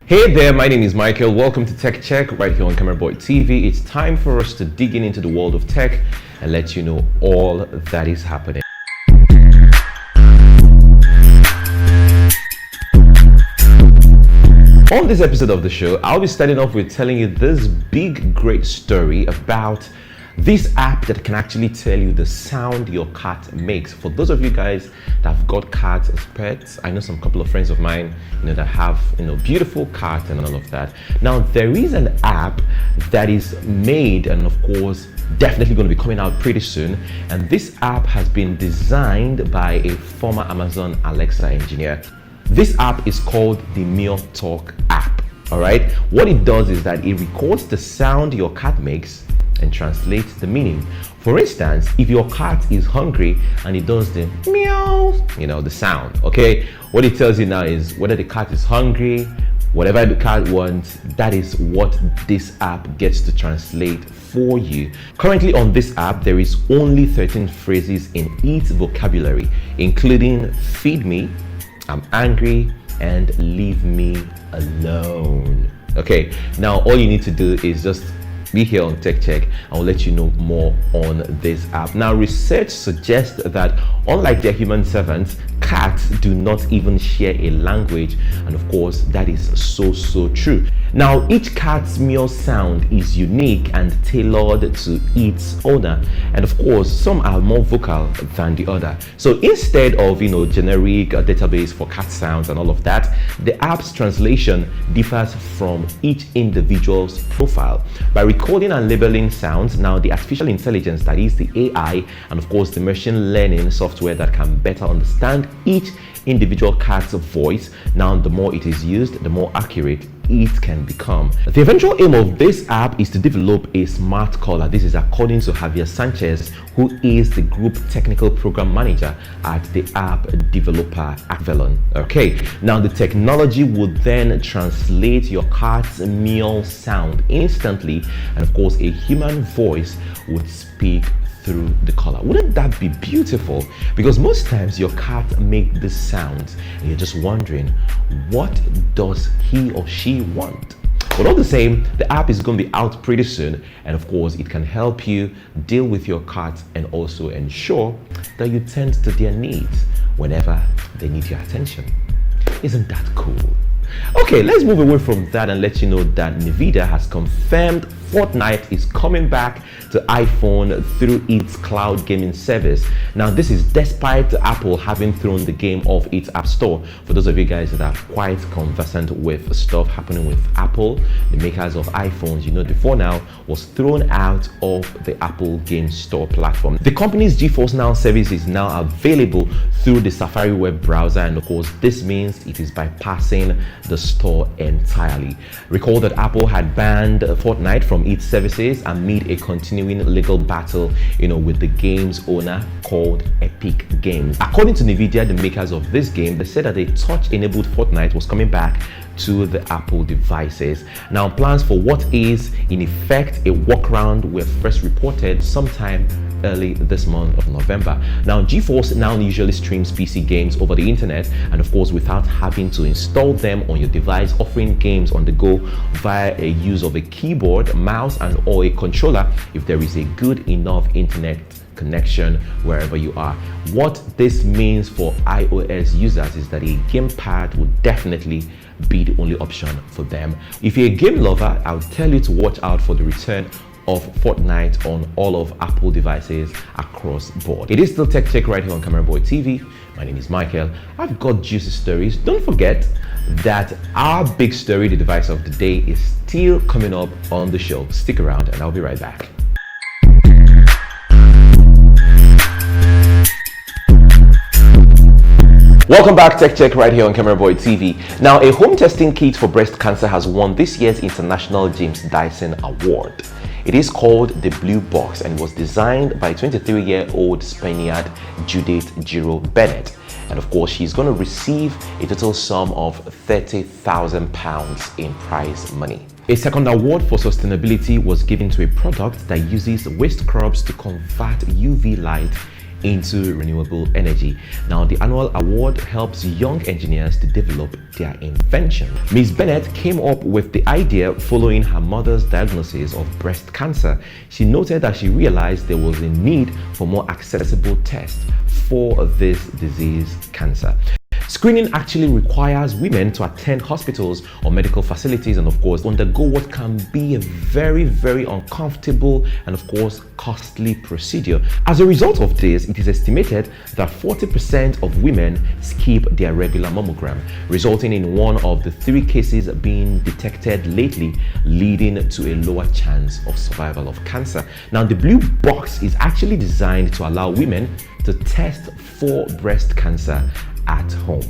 Hey there, my name is Michael. Welcome to Tech Check right here on Camera Boy TV. It's time for us to dig into the world of tech and let you know all that is happening. On this episode of the show, I'll be starting off with telling you this big, great story about this app that can actually tell you the sound your cat makes. For those of you guys that have got cats as pets, I know some couple of friends of mine, that have, beautiful cats and all of that. Now, there is an app that is made and of course, definitely going to be coming out pretty soon. And this app has been designed by a former Amazon Alexa engineer. This app is called the Meow Talk app. All right. What it does is that it records the sound your cat makes and translates the meaning. For instance, if your cat is hungry and it does the meow, the sound, okay? What it tells you now is whether the cat is hungry, whatever the cat wants, that is what this app gets to translate for you. Currently on this app, there is only 13 phrases in its vocabulary, including feed me, I'm angry, and leave me alone. Okay, now all you need to do is just be here on Tech Check. I'll let you know more on this app. Now, research suggests that unlike their human servants, cats do not even share a language, and of course that is so true. Now, each cat's meow sound is unique and tailored to its owner, and of course some are more vocal than the other. So instead of generic database for cat sounds and all of that, the app's translation differs from each individual's profile. By recording and labeling sounds, now the artificial intelligence, that is the AI, and of course the machine learning software that can better understand each individual cat's voice, now the more it is used, the more accurate it can become. The eventual aim of this app is to develop a smart collar. This is according to Javier Sanchez, who is the group technical program manager at the app developer Avalon. Okay, now the technology would then translate your cat's meow sound instantly, and of course a human voice would speak through the collar. Wouldn't that be beautiful? Because most times your cat make this sound and you're just wondering, what does he or she want? But all the same, the app is going to be out pretty soon, and of course it can help you deal with your cat and also ensure that you tend to their needs whenever they need your attention. Isn't that cool? Okay, let's move away from that and let you know that Nvidia has confirmed Fortnite is coming back to iPhone through its cloud gaming service. Now, this is despite Apple having thrown the game off its App Store. For those of you guys that are quite conversant with stuff happening with Apple, the makers of iPhones, before now was thrown out of the Apple Game Store platform. The company's GeForce Now service is now available through the Safari web browser, and of course this means it is bypassing the store entirely. Recall that Apple had banned Fortnite from its services amid a continuing legal battle with the game's owner called Epic Games. According to Nvidia, the makers of this game, they said that a touch-enabled Fortnite was coming back to the Apple devices. Now, plans for what is in effect a workaround were first reported sometime early this month of November. Now, GeForce Now usually streams PC games over the internet, and of course without having to install them on your device, offering games on the go via a use of a keyboard, mouse, and or a controller if there is a good enough internet connection wherever you are. What this means for iOS users is that a gamepad would definitely be the only option for them. If you're a game lover, I'll tell you to watch out for the return of Fortnite on all of Apple devices across board. It is still Tech Check right here on Camera Boy TV. My name is Michael. I've got juicy stories. Don't forget that our big story, the device of the day, is still coming up on the show. Stick around and I'll be right back. Welcome back, Tech Check right here on Camera Boy TV. Now, a home testing kit for breast cancer has won this year's International James Dyson Award. It is called the Blue Box and was designed by 23-year-old Spaniard Judith Giro Bennett. And of course, she's going to receive a total sum of £30,000 in prize money. A second award for sustainability was given to a product that uses waste scrubs to convert UV light into renewable energy. Now, the annual award helps young engineers to develop their invention. Ms. Bennett came up with the idea following her mother's diagnosis of breast cancer. She noted that she realized there was a need for more accessible tests for this disease, cancer. Screening actually requires women to attend hospitals or medical facilities and of course undergo what can be a very, very uncomfortable and of course costly procedure. As a result of this, it is estimated that 40% of women skip their regular mammogram, resulting in one of the 3 cases being detected lately, leading to a lower chance of survival of cancer. Now, the blue box is actually designed to allow women to test for breast cancer at home.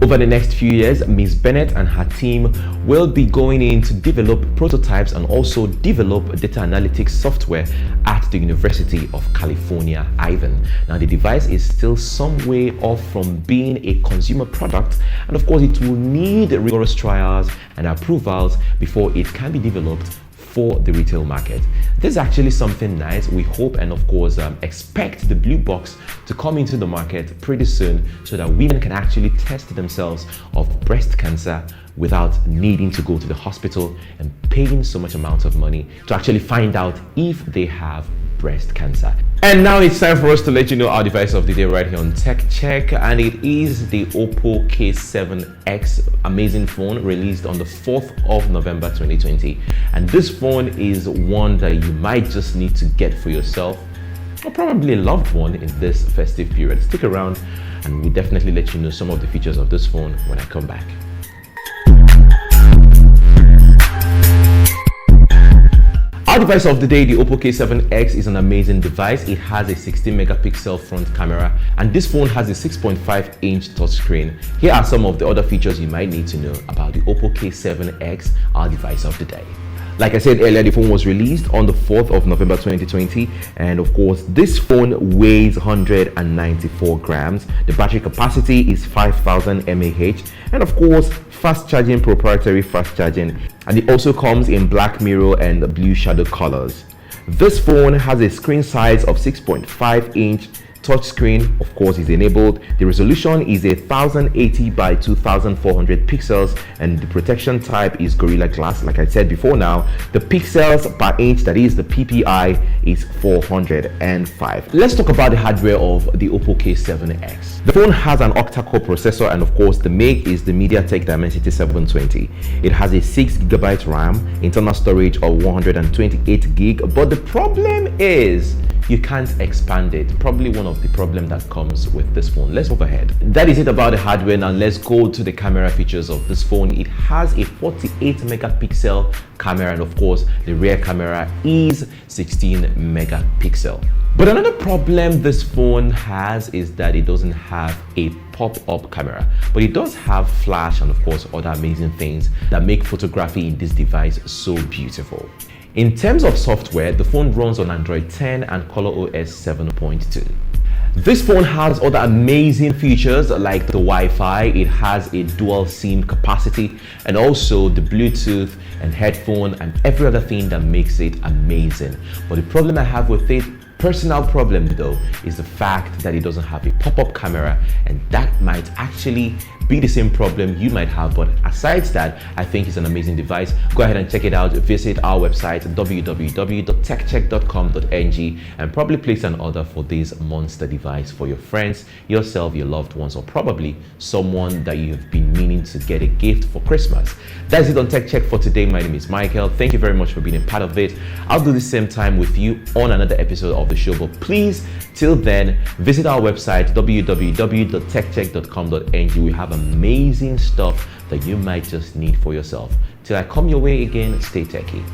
Over the next few years, Ms. Bennett and her team will be going in to develop prototypes and also develop data analytics software at the University of California, Irvine. Now, the device is still some way off from being a consumer product, and of course, it will need rigorous trials and approvals before it can be developed for the retail market. This is actually something nice. We hope and of course expect the blue box to come into the market pretty soon so that women can actually test themselves of breast cancer without needing to go to the hospital and paying so much amount of money to actually find out if they have breast cancer. And now it's time for us to let you know our device of the day right here on Tech Check, and it is the Oppo K7X, amazing phone released on the 4th of November 2020. And this phone is one that you might just need to get for yourself or probably a loved one in this festive period. Stick around and we'll definitely let you know some of the features of this phone when I come back. Our device of the day, the Oppo K7X, is an amazing device. It has a 16 megapixel front camera and this phone has a 6.5 inch touchscreen. Here are some of the other features you might need to know about the Oppo K7X, our device of the day. Like I said earlier, the phone was released on the 4th of November 2020, and of course this phone weighs 194 grams. The battery capacity is 5000 mAh, and of course fast charging, proprietary fast charging, and it also comes in black mirror and blue shadow colors. This phone has a screen size of 6.5 inch. Touchscreen, of course, is enabled. The resolution is 1080 by 2400 pixels, and the protection type is Gorilla Glass. Like I said before, now the pixels per inch, that is the PPI, is 405. Let's talk about the hardware of the Oppo K7X. The phone has an octa-core processor, and of course the make is the MediaTek Dimensity 720. It has a 6GB RAM, internal storage of 128 gig, but the problem is you can't expand it. Probably one of the problems that comes with this phone. Let's move ahead. That is it about the hardware. Now let's go to the camera features of this phone. It has a 48 megapixel camera, and of course the rear camera is 16 megapixel. But another problem this phone has is that it doesn't have a pop-up camera, but it does have flash and of course other amazing things that make photography in this device so beautiful. In terms of software, the phone runs on Android 10 and ColorOS 7.2. This phone has other amazing features like the Wi-Fi. It has a dual SIM capacity and also the Bluetooth and headphone and every other thing that makes it amazing. But the problem I have with it, personal problem though, is the fact that it doesn't have a pop-up camera, and that might actually be the same problem you might have. But aside that, I think it's an amazing device. Go ahead and check it out. Visit our website www.techcheck.com.ng and probably place an order for this monster device for your friends, yourself, your loved ones, or probably someone that you've been meaning to get a gift for Christmas. That's it on Tech Check for today. My name is Michael. Thank you very much for being a part of it. I'll do the same time with you on another episode of the show, but please, till then, visit our website www.techcheck.com.ng. We have amazing stuff that you might just need for yourself. Till I come your way again, stay techie.